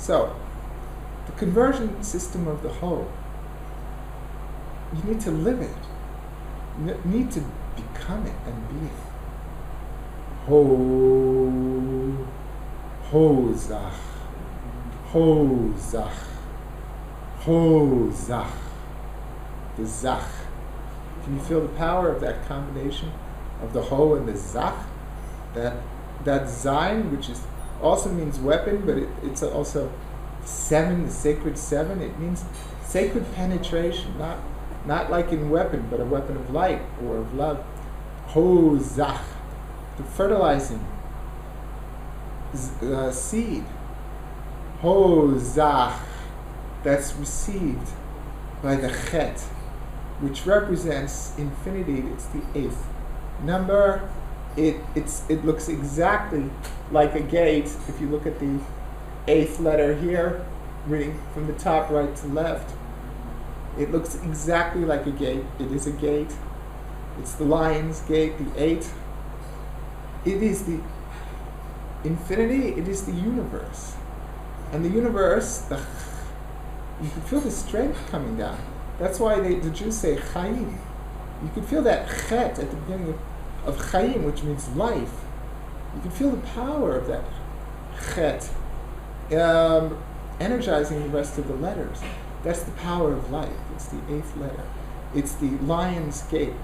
So, the conversion system of the whole, you need to live it. You need to become it and be it. Ho, ho-zach, ho-zach, ho-zach. The zach. Can you feel the power of that combination of the ho and the zach? That zayin, which is also means weapon, but it's also seven, the sacred seven. It means sacred penetration, not like in weapon, but a weapon of light or of love. Ho zach, the fertilizing seed. Ho zach, that's received by the chet, which represents infinity. It's the eighth number. It looks exactly like a gate. If you look at the eighth letter here, reading from the top right to left, it looks exactly like a gate. It is a gate. It's the lion's gate, the eight. It is the infinity. It is the universe. And the universe, you can feel the strength coming down. That's why the Jews say Chaim. You can feel that chet at the beginning of Chaim, which means life. You can feel the power of that chet energizing the rest of the letters. That's the power of life. It's the eighth letter. It's the lion's gate.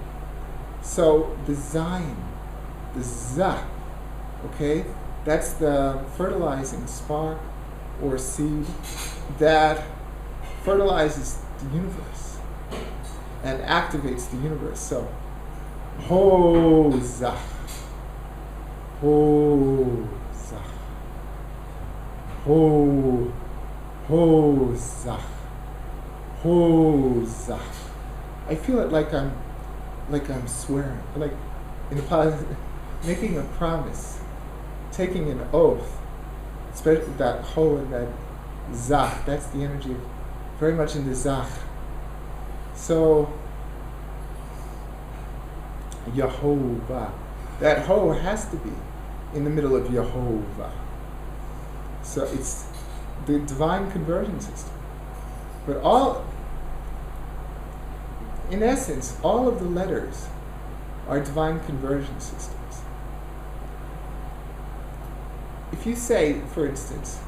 So the zayin, the zah, okay, that's the fertilizing spark or seed that fertilizes the universe and activates the universe. So ho zah, ho zah, ho zah, ho zah. I feel it like I'm swearing, like in a positive, making a promise, taking an oath. Especially that ho and that zach. That's the energy very much in the zach. So Yehovah. That ho has to be in the middle of Yehovah. So it's the divine conversion system. But in essence, all of the letters are divine conversion systems. If you say, for instance,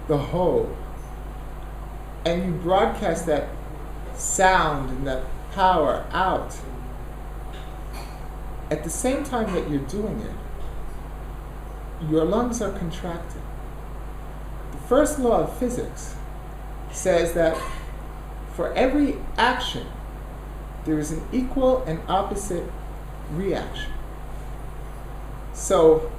the ho, and you broadcast that sound and that power out, at the same time that you're doing it, your lungs are contracted. The first law of physics says that for every action, there is an equal and opposite reaction. So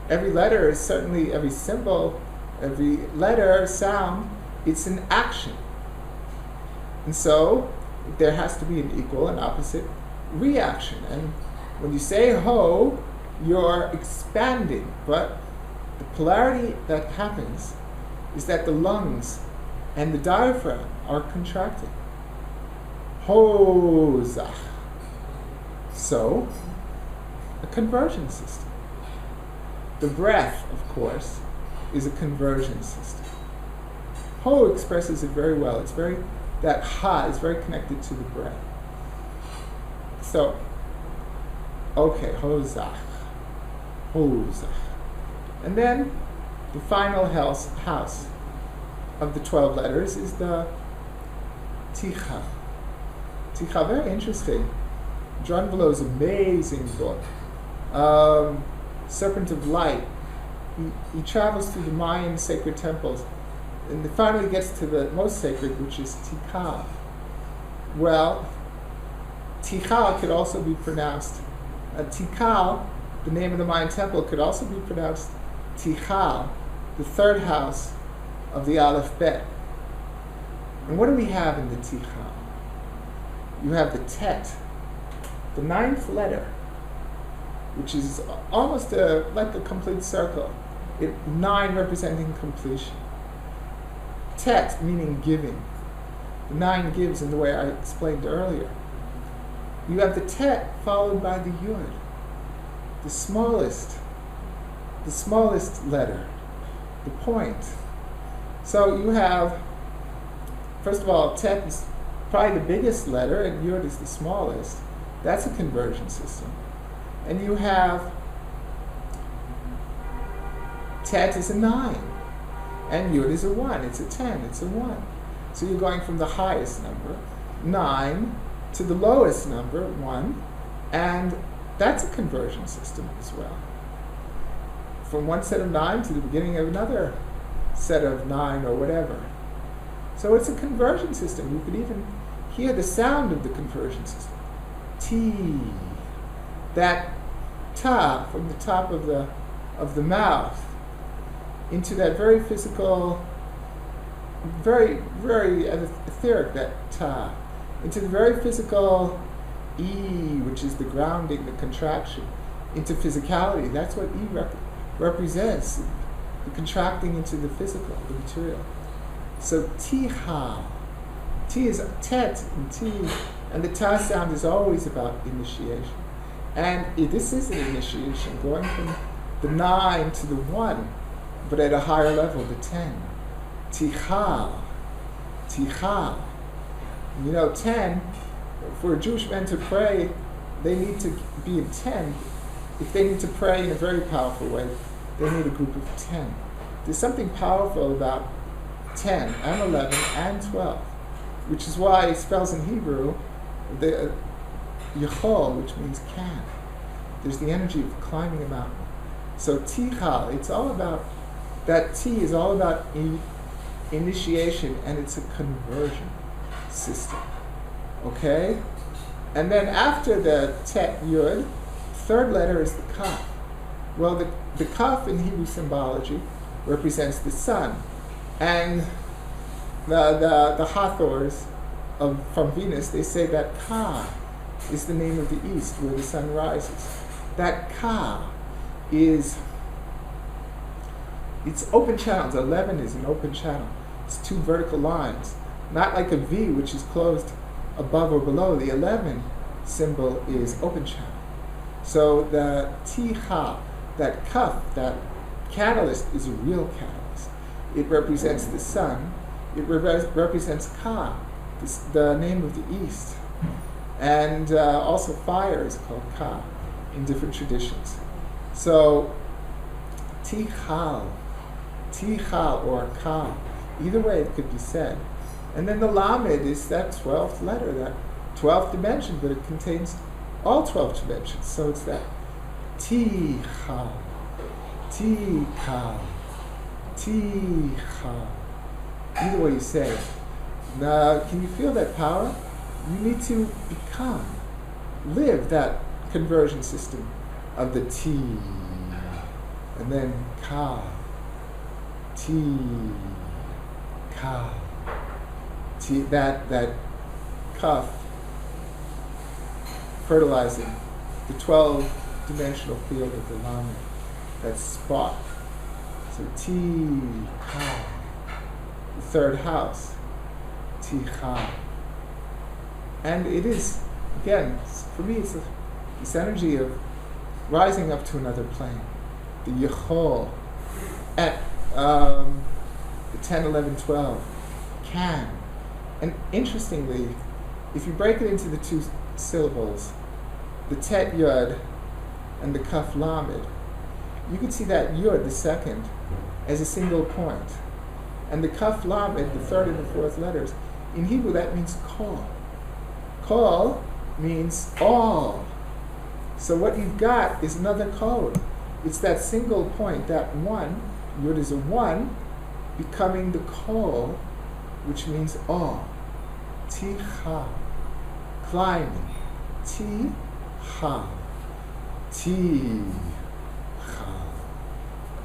every letter is certainly, every symbol, every letter, sound, it's an action. And so there has to be an equal and opposite reaction. And when you say ho, you're expanding, but the polarity that happens is that the lungs and the diaphragm are contracting. Ho zach. So, a conversion system. The breath, of course, is a conversion system. Ho expresses it very well. That ha is very connected to the breath. So, okay, ho zach. Ho zach. And then the final house of the 12 letters is the ticha. Ticha, very interesting. John Vallot's amazing book. Serpent of Light. He travels through the Mayan sacred temples, and finally gets to the most sacred, which is Tikal. Well, Tikal could also be pronounced, Tikal, the name of the Mayan temple, could also be pronounced Tichal, the third house of the Alef Bet. And what do we have in the Tichal? You have the Tet, the ninth letter, which is almost like a complete circle. 9 representing completion. Tet meaning giving. The 9 gives in the way I explained earlier. You have the Tet followed by the Yud, the smallest letter, the point. So you have, first of all, Tet is probably the biggest letter, and Yud is the smallest. That's a conversion system. And you have Tet is a 9, and Yud is a 1. It's a 10. It's a 1. So you're going from the highest number, 9, to the lowest number, 1, and that's a conversion system as well. From one set of 9 to the beginning of another set of 9 or whatever. So it's a conversion system. You could even hear the sound of the conversion system. T. That ta from the top of the mouth into that very physical, very, very etheric, that ta, into the very physical E, which is the grounding, the contraction, into physicality. That's what E represents, the contracting into the physical, the material. So T-ha. T is Tet and T, and the Ta sound is always about initiation. And this is an initiation, going from the 9 to the 1, but at a higher level, the 10. Ticha. Ticha. 10, for a Jewish man to pray, they need to be in 10. If they need to pray in a very powerful way, they need a group of 10. There's something powerful about 10 and 11 and 12, which is why it spells in Hebrew the Yechol, which means can. There's the energy of climbing a mountain. So Tichal, it's all about, that T is all about initiation, and it's a conversion system. Okay? And then after the Tet Yud, third letter is the Kaf. Well, the Kaf in Hebrew symbology represents the sun. And the Hathors from Venus, they say that Ka is the name of the east, where the sun rises. That Ka is, it's open channels. 11 is an open channel. It's two vertical lines. Not like a V, which is closed above or below. The 11 symbol is open channel. So the Ticha, that Kaf, that catalyst, is a real catalyst. It represents the sun. It represents Ka, the name of the east. And also fire is called Ka in different traditions. So Tichal or Ka, either way it could be said. And then the Lamed is that 12th letter, that 12th dimension, but it contains all 12 dimensions. So it's that Tichal, Tichal, Tichal. Either way you say it. Now, can you feel that power? You need to live that conversion system of the T, and then Ka, T, Ka, T, that Kaf, fertilizing the 12-dimensional field of the Lamed, that spot. So T, Ka, the third house, T, Ka. And it is, again, for me, it's this energy of rising up to another plane. The Yechol at the 10, 11, 12 can. And interestingly, if you break it into the two syllables, the Tet Yud and the Kaf Lamed, you could see that Yud, the second, as a single point. And the Kaf Lamed, the third and the fourth letters, in Hebrew that means kol. Kol means all. So what you've got is another code. It's that single point, that one, Yud is a 1, becoming the kol, which means all. Ticha, climbing. Ticha, Ticha,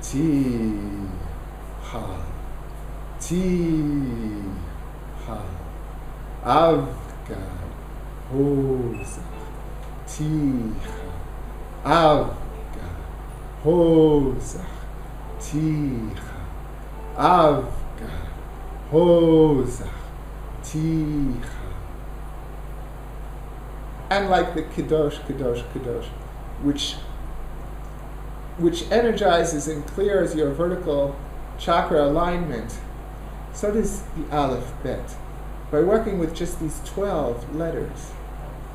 Ticha, Ticha, Avgad, Hosach, Ticha, Avgad, Hosach, Ticha, Avgad, Hosach, Ticha. And like the Kadosh, Kadosh, Kadosh, which energizes and clears your vertical chakra alignment, So does the Alef Bet. By working with just these 12 letters,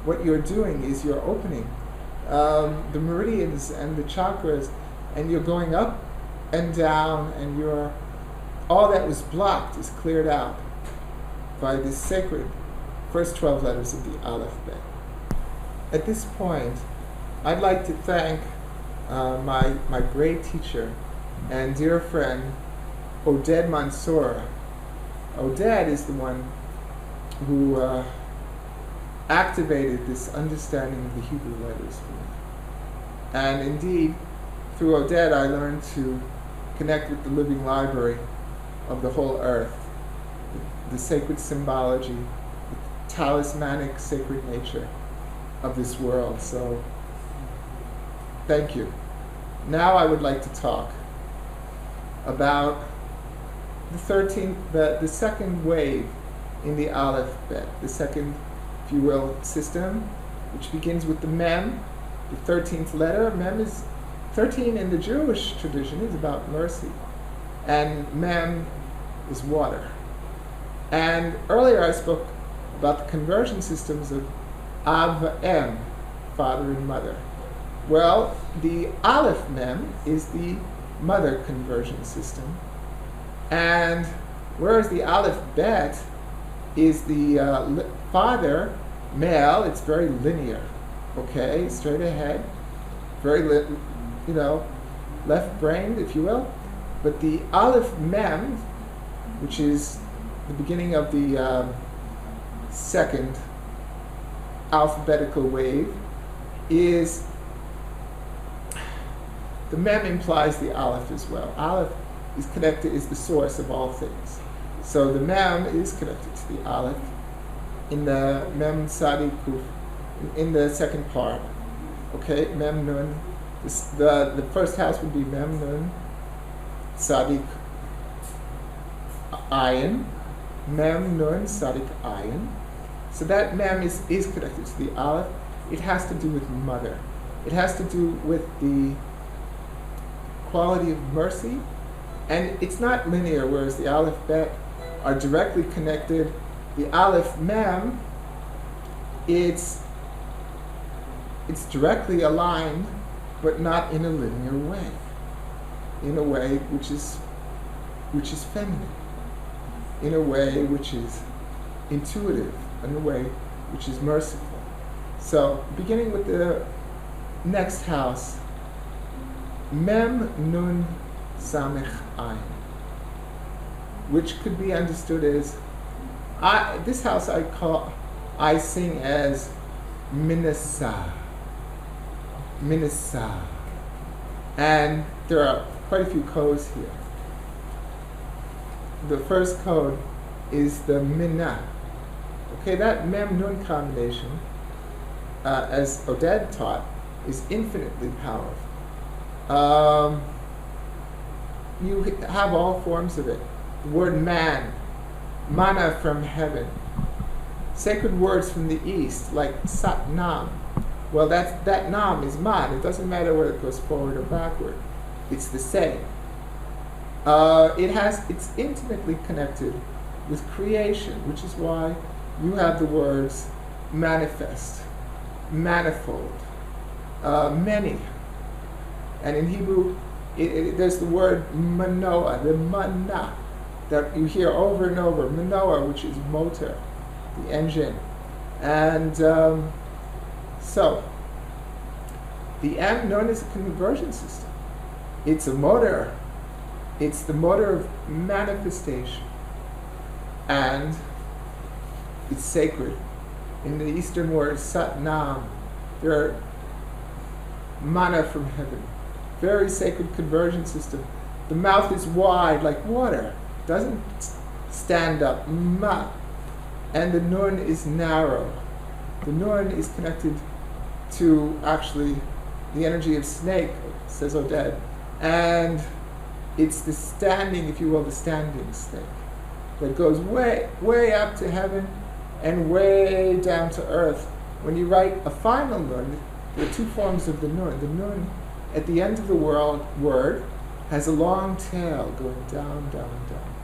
what you're doing is you're opening the meridians and the chakras, and you're going up and down, and all that was blocked is cleared out by this sacred first 12 letters of the Alef Bet. At this point, I'd like to thank my great teacher and dear friend, Oded Mansour. Oded is the one who activated this understanding of the Hebrew letters for me. And indeed, through Oded, I learned to connect with the living library of the whole earth, the sacred symbology, the talismanic sacred nature of this world. So, thank you. Now I would like to talk about the second wave in the Alef Bet, the second, if you will, system, which begins with the Mem, the 13th letter. Mem is 13 in the Jewish tradition is about mercy, and Mem is water. And earlier I spoke about the conversion systems of Av Em, father and mother. Well, the Aleph Mem is the mother conversion system, and whereas the Alef Bet is the father, male, it's very linear, okay, straight ahead, very left-brained, if you will. But the Aleph Mem, which is the beginning of the second alphabetical wave, is the Mem implies the Aleph as well. Aleph is the source of all things. So the Mem is connected to the Aleph in the Mem Sadi Kuf, in the second part. Okay, Mem Nun. The first house would be Mem Nun Sadik Ayin. Mem Nun Sadik Ayin. So that Mem is connected to the Aleph. It has to do with mother. It has to do with the quality of mercy. And it's not linear, whereas the Alef Bet are directly connected. The Aleph Mem, it's directly aligned, but not in a linear way. In a way which is feminine. In a way which is intuitive. In a way which is merciful. So, beginning with the next house, Mem Nun Samech Ayin, which could be understood as, this house I sing as Minasa. Minasa. And there are quite a few codes here. The first code is the Minna. Okay, that Mem Nun combination, as Oded taught, is infinitely powerful. You have all forms of it. The word man, manna from heaven. Sacred words from the east, like Sat Nam. Well, that Nam is man. It doesn't matter whether it goes forward or backward. It's the same. It's intimately connected with creation, which is why you have the words manifest, manifold, many. And in Hebrew, there's the word manoah, the manna, that you hear over and over, manoah, which is motor, the engine. And so, the M known as a conversion system. It's a motor. It's the motor of manifestation. And it's sacred. In the Eastern word, Sat Nam, there are manna from heaven. Very sacred conversion system. The mouth is wide like water. Doesn't stand up. Ma. And the Nun is narrow. The Nun is connected to actually the energy of snake, says Oded. And it's the standing, if you will, the standing snake that goes way, way up to heaven and way down to earth. When you write a final Nun, there are two forms of the Nun. The Nun at the end of the word has a long tail going down, down, down.